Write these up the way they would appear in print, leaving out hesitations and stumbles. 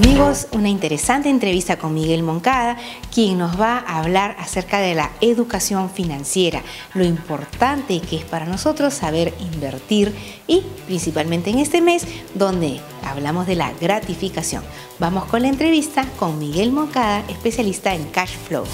Amigos, una interesante entrevista con Miguel Moncada, quien nos va a hablar acerca de la educación financiera, lo importante que es para nosotros saber invertir y principalmente en este mes donde hablamos de la gratificación. Vamos con la entrevista con Miguel Moncada, especialista en cash flow.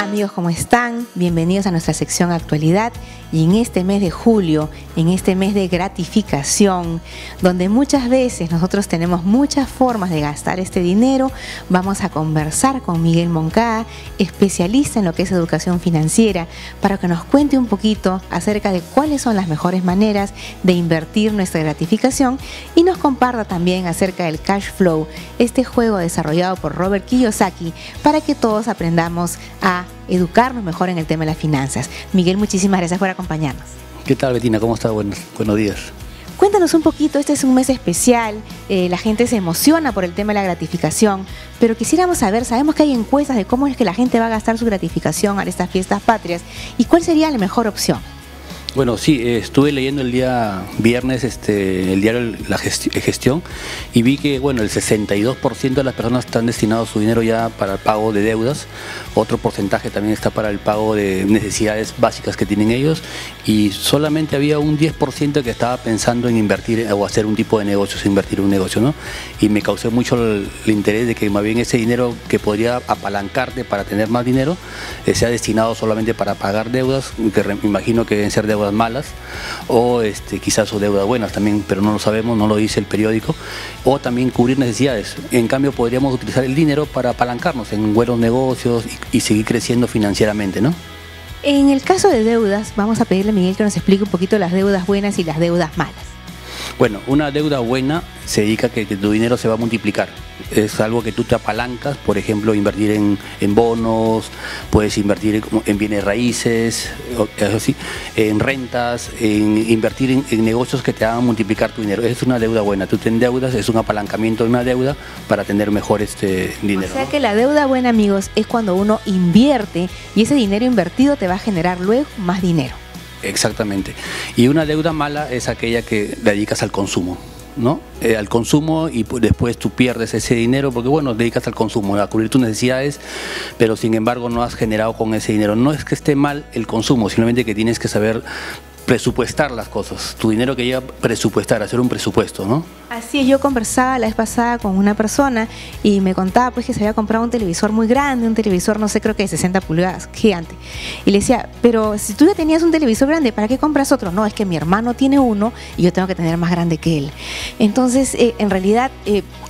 Amigos, ¿cómo están? Bienvenidos a nuestra sección Actualidad, y en este mes de julio, en este mes de gratificación, donde muchas veces nosotros tenemos muchas formas de gastar este dinero, vamos a conversar con Miguel Moncada, especialista en lo que es educación financiera, para que nos cuente un poquito acerca de cuáles son las mejores maneras de invertir nuestra gratificación y nos comparta también acerca del cash flow, este juego desarrollado por Robert Kiyosaki, para que todos aprendamos a educarnos mejor en el tema de las finanzas. Miguel, muchísimas gracias por acompañarnos. ¿Qué tal, Betina? ¿Cómo estás? Buenos días. Cuéntanos un poquito, este es un mes especial, la gente se emociona por el tema de la gratificación, pero quisiéramos saber, sabemos que hay encuestas de cómo es que la gente va a gastar su gratificación a estas fiestas patrias, y cuál sería la mejor opción. Bueno, sí, estuve leyendo el día viernes el diario La Gestión, y vi que bueno, el 62% de las personas están destinados su dinero ya para el pago de deudas, otro porcentaje también está para el pago de necesidades básicas que tienen ellos, y solamente había un 10% que estaba pensando en invertir o hacer un tipo de negocios, invertir en un negocio, ¿no? Y me causó mucho el interés de que más bien ese dinero que podría apalancarte para tener más dinero sea destinado solamente para pagar deudas, que me imagino que deben ser deudas malas o quizás o deudas buenas también, pero no lo sabemos, no lo dice el periódico, o también cubrir necesidades. En cambio podríamos utilizar el dinero para apalancarnos en buenos negocios y seguir creciendo financieramente, ¿no? En el caso de deudas, vamos a pedirle a Miguel que nos explique un poquito las deudas buenas y las deudas malas. Bueno, una deuda buena se dedica a que tu dinero se va a multiplicar. Es algo que tú te apalancas, por ejemplo, invertir en bonos, puedes invertir en bienes raíces, así, en rentas, en invertir en negocios que te hagan multiplicar tu dinero. Es una deuda buena. Tú te endeudas, es un apalancamiento de una deuda para tener mejor dinero. O sea que la deuda buena, amigos, es cuando uno invierte y ese dinero invertido te va a generar luego más dinero. Exactamente. Y una deuda mala es aquella que dedicas al consumo, ¿no? Al consumo, y después tú pierdes ese dinero porque bueno, dedicas al consumo, a cubrir tus necesidades, pero sin embargo no has generado con ese dinero. No es que esté mal el consumo, simplemente que tienes que saber presupuestar las cosas, tu dinero que llega a presupuestar, hacer un presupuesto, ¿no? Así es, yo conversaba la vez pasada con una persona y me contaba pues que se había comprado un televisor muy grande, un televisor no sé, creo que de 60 pulgadas, gigante, y le decía, pero si tú ya tenías un televisor grande, ¿para qué compras otro? No, es que mi hermano tiene uno y yo tengo que tener más grande que él. Entonces en realidad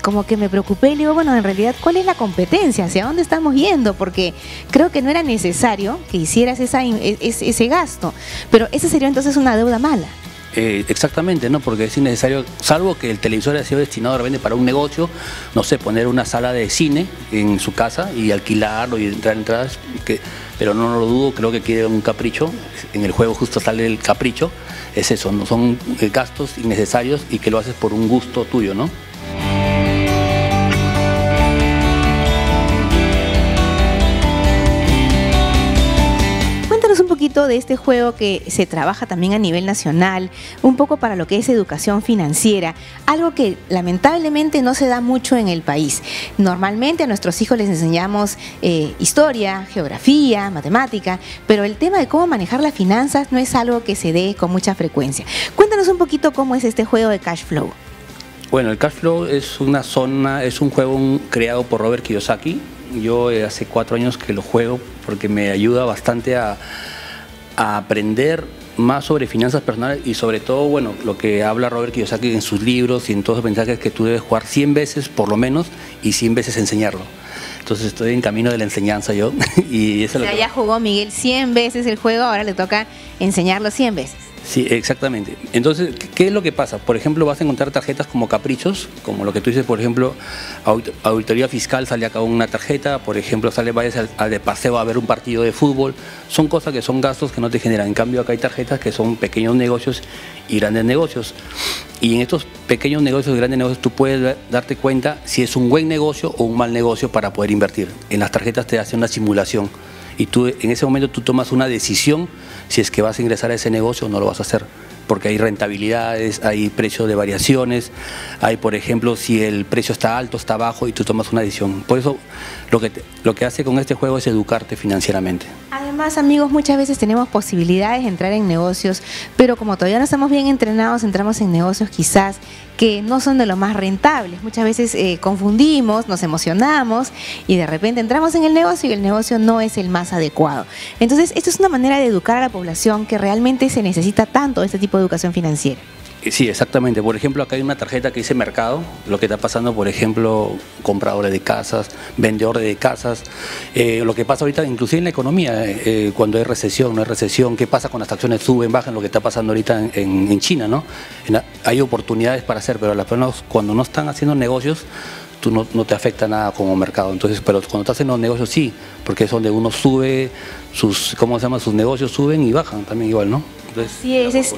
como que me preocupé y le digo, bueno, en realidad ¿cuál es la competencia? ¿Hacia dónde estamos yendo? Porque creo que no era necesario que hicieras ese gasto, pero ese sería entonces una deuda mala. Exactamente, ¿no? Porque es innecesario, salvo que el televisor haya sido destinado de repente para un negocio, no sé, poner una sala de cine en su casa y alquilarlo y entrar entradas, pero no lo dudo, creo que quiere un capricho, en el juego justo sale el capricho, es eso, no son gastos innecesarios y que lo haces por un gusto tuyo, ¿no? Un poquito de este juego que se trabaja también a nivel nacional, un poco para lo que es educación financiera, algo que lamentablemente no se da mucho en el país. Normalmente a nuestros hijos les enseñamos historia, geografía, matemática, pero el tema de cómo manejar las finanzas no es algo que se dé con mucha frecuencia. Cuéntanos un poquito cómo es este juego de cash flow. Bueno, el cash flow es un juego creado por Robert Kiyosaki. Yo hace 4 años que lo juego porque me ayuda bastante a aprender más sobre finanzas personales y sobre todo, bueno, lo que habla Robert Kiyosaki en sus libros y en todos los mensajes, que tú debes jugar 100 veces por lo menos y 100 veces enseñarlo. Entonces estoy en camino de la enseñanza yo. Y eso ya jugó Miguel 100 veces el juego, ahora le toca enseñarlo 100 veces. Sí, exactamente. Entonces, ¿qué es lo que pasa? Por ejemplo, vas a encontrar tarjetas como caprichos, como lo que tú dices, por ejemplo, auditoría fiscal, sale acá una tarjeta, por ejemplo, vayas de paseo a ver un partido de fútbol. Son cosas que son gastos que no te generan. En cambio, acá hay tarjetas que son pequeños negocios y grandes negocios. Y en estos pequeños negocios, grandes negocios, tú puedes darte cuenta si es un buen negocio o un mal negocio para poder invertir. En las tarjetas te hacen una simulación y tú en ese momento tú tomas una decisión si es que vas a ingresar a ese negocio o no lo vas a hacer. Porque hay rentabilidades, hay precios de variaciones, hay, por ejemplo, si el precio está alto, está bajo y tú tomas una decisión. Por eso lo que hace con este juego es educarte financieramente. Además, amigos, muchas veces tenemos posibilidades de entrar en negocios, pero como todavía no estamos bien entrenados, entramos en negocios quizás que no son de los más rentables. Muchas veces confundimos, nos emocionamos y de repente entramos en el negocio y el negocio no es el más adecuado. Entonces, esto es una manera de educar a la población que realmente se necesita tanto este tipo de educación financiera. Sí, exactamente. Por ejemplo, acá hay una tarjeta que dice mercado, lo que está pasando, por ejemplo, compradores de casas, vendedores de casas, lo que pasa ahorita inclusive en la economía, cuando hay recesión, no hay recesión, qué pasa con las acciones, suben, bajan, lo que está pasando ahorita en China, ¿no? Hay oportunidades para hacer, pero las personas cuando no están haciendo negocios, tú no te afecta nada como mercado. Entonces, pero cuando estás en los negocios sí, porque es donde uno sube, sus negocios suben y bajan también igual, ¿no? Entonces, sí,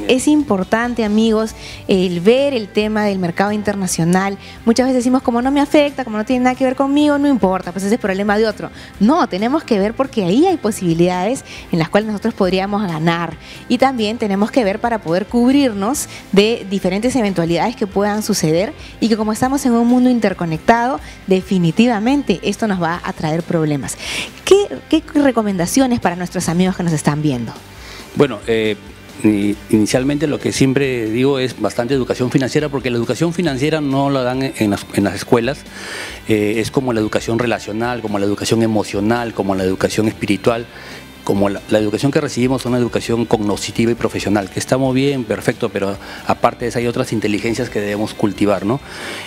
es importante, amigos, el ver el tema del mercado internacional. Muchas veces decimos, como no me afecta, como no tiene nada que ver conmigo, no importa, pues ese es problema de otro. No, tenemos que ver porque ahí hay posibilidades en las cuales nosotros podríamos ganar. Y también tenemos que ver para poder cubrirnos de diferentes eventualidades que puedan suceder y que como estamos en un mundo interconectado, definitivamente esto nos va a traer problemas. ¿Qué recomendaciones para nuestros amigos que nos están viendo? Bueno, inicialmente lo que siempre digo es bastante educación financiera, porque la educación financiera no la dan en las escuelas, es como la educación relacional, como la educación emocional, como la educación espiritual, como la educación que recibimos es una educación cognitiva y profesional, que estamos bien, perfecto, pero aparte de eso hay otras inteligencias que debemos cultivar, ¿no?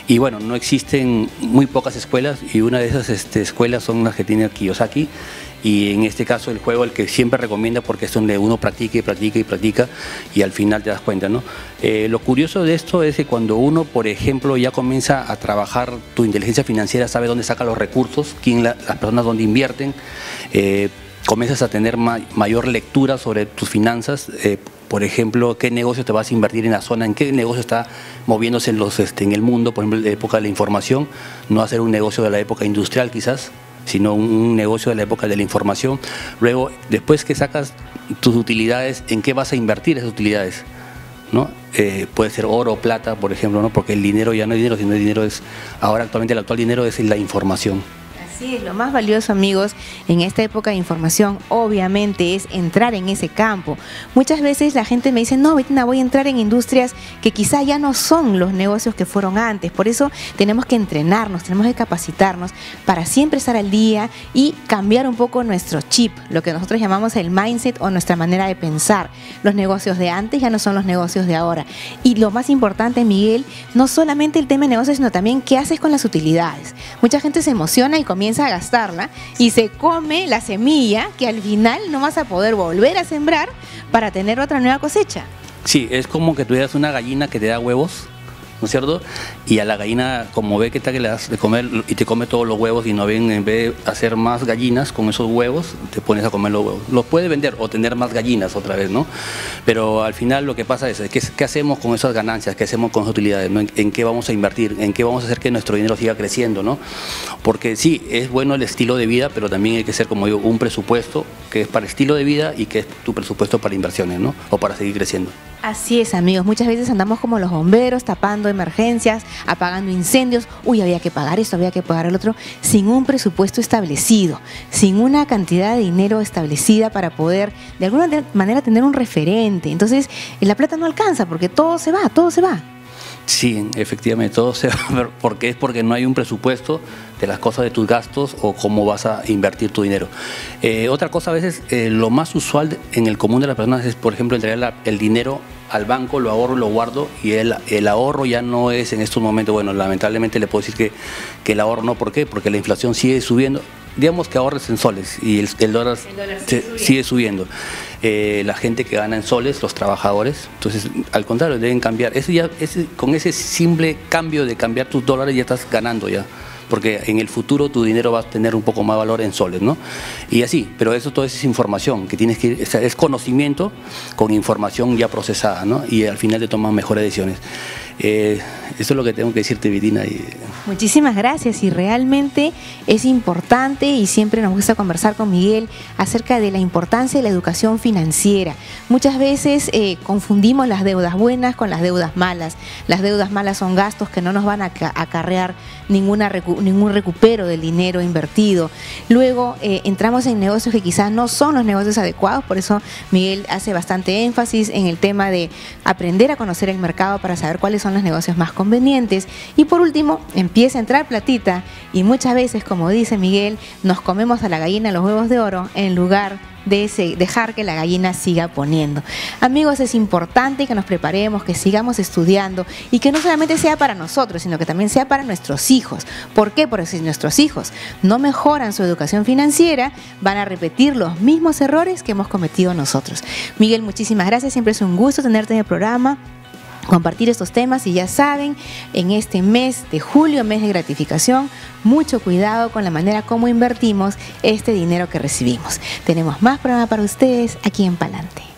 Y bueno, no existen muy pocas escuelas y una de esas escuelas son las que tiene Kiyosaki. Y en este caso el juego el que siempre recomienda porque es donde uno practica y practica y practica y al final te das cuenta, ¿no? Lo curioso de esto es que cuando uno, por ejemplo, ya comienza a trabajar tu inteligencia financiera, sabe dónde saca los recursos, las personas dónde invierten, comienzas a tener mayor lectura sobre tus finanzas, por ejemplo, qué negocio te vas a invertir en la zona, en qué negocio está moviéndose en el mundo, por ejemplo, en la época de la información, no hacer un negocio de la época industrial quizás, sino un negocio de la época de la información. Luego, después que sacas tus utilidades, ¿en qué vas a invertir esas utilidades? ¿No? Puede ser oro o plata, por ejemplo, ¿no? Porque el dinero ya no es dinero, sino el dinero es, ahora actualmente el actual dinero es la información. Así es, lo más valioso, amigos, en esta época de información, obviamente, es entrar en ese campo. Muchas veces la gente me dice, no, Bettina, voy a entrar en industrias que quizá ya no son los negocios que fueron antes. Por eso tenemos que entrenarnos, tenemos que capacitarnos para siempre estar al día y cambiar un poco nuestro chip, lo que nosotros llamamos el mindset o nuestra manera de pensar. Los negocios de antes ya no son los negocios de ahora. Y lo más importante, Miguel, no solamente el tema de negocios, sino también qué haces con las utilidades. Mucha gente se emociona y comienza a gastarla y se come la semilla que al final no vas a poder volver a sembrar para tener otra nueva cosecha. Sí, es como que tuvieras una gallina que te da huevos, ¿no es cierto? Y a la gallina, como ve que le das de comer y te come todos los huevos y no ven, en vez de hacer más gallinas con esos huevos, te pones a comer los huevos. Los puedes vender o tener más gallinas otra vez, ¿no? Pero al final lo que pasa es, ¿qué hacemos con esas ganancias? ¿Qué hacemos con esas utilidades? ¿No? ¿En qué vamos a invertir? ¿En qué vamos a hacer que nuestro dinero siga creciendo, ¿no? Porque sí, es bueno el estilo de vida, pero también hay que hacer, como digo, un presupuesto que es para estilo de vida y que es tu presupuesto para inversiones, ¿no? O para seguir creciendo. Así es, amigos, muchas veces andamos como los bomberos, tapando emergencias, apagando incendios, había que pagar esto, había que pagar el otro, sin un presupuesto establecido, sin una cantidad de dinero establecida para poder de alguna manera tener un referente. Entonces, la plata no alcanza porque todo se va, todo se va. Sí, efectivamente, todo se va, porque no hay un presupuesto de las cosas de tus gastos o cómo vas a invertir tu dinero. Otra cosa, a veces, lo más usual en el común de las personas es, por ejemplo, entregar el dinero al banco, lo ahorro, lo guardo, y el ahorro ya no es en estos momentos, bueno, lamentablemente le puedo decir que el ahorro no, ¿por qué? Porque la inflación sigue subiendo. Digamos que ahorres en soles y el dólar sigue subiendo. La gente que gana en soles, los trabajadores, entonces al contrario, deben cambiar. Con ese simple cambio de cambiar tus dólares ya estás ganando ya. porque en el futuro tu dinero va a tener un poco más valor en soles, ¿no? Y así, pero eso todo es información, que tienes que, es conocimiento con información ya procesada, ¿no? Y al final te toman mejores decisiones. Eso es lo que tengo que decirte, Vitina. Muchísimas gracias, y realmente es importante, y siempre nos gusta conversar con Miguel acerca de la importancia de la educación financiera. Muchas veces confundimos las deudas buenas con las deudas malas. Las deudas malas son gastos que no nos van a acarrear ningún recupero del dinero invertido. Luego entramos en negocios que quizás no son los negocios adecuados, por eso Miguel hace bastante énfasis en el tema de aprender a conocer el mercado para saber cuáles son los negocios más convenientes. Y por último, empieza a entrar platita, y muchas veces, como dice Miguel, nos comemos a la gallina los huevos de oro en lugar de dejar que la gallina siga poniendo. Amigos, es importante que nos preparemos, que sigamos estudiando, y que no solamente sea para nosotros, sino que también sea para nuestros hijos. ¿Por qué? Porque si nuestros hijos no mejoran su educación financiera, van a repetir los mismos errores que hemos cometido nosotros. Miguel, muchísimas gracias, siempre es un gusto tenerte en el programa, compartir estos temas, y ya saben, en este mes de julio, mes de gratificación, mucho cuidado con la manera como invertimos este dinero que recibimos. Tenemos más programa para ustedes aquí en Palante.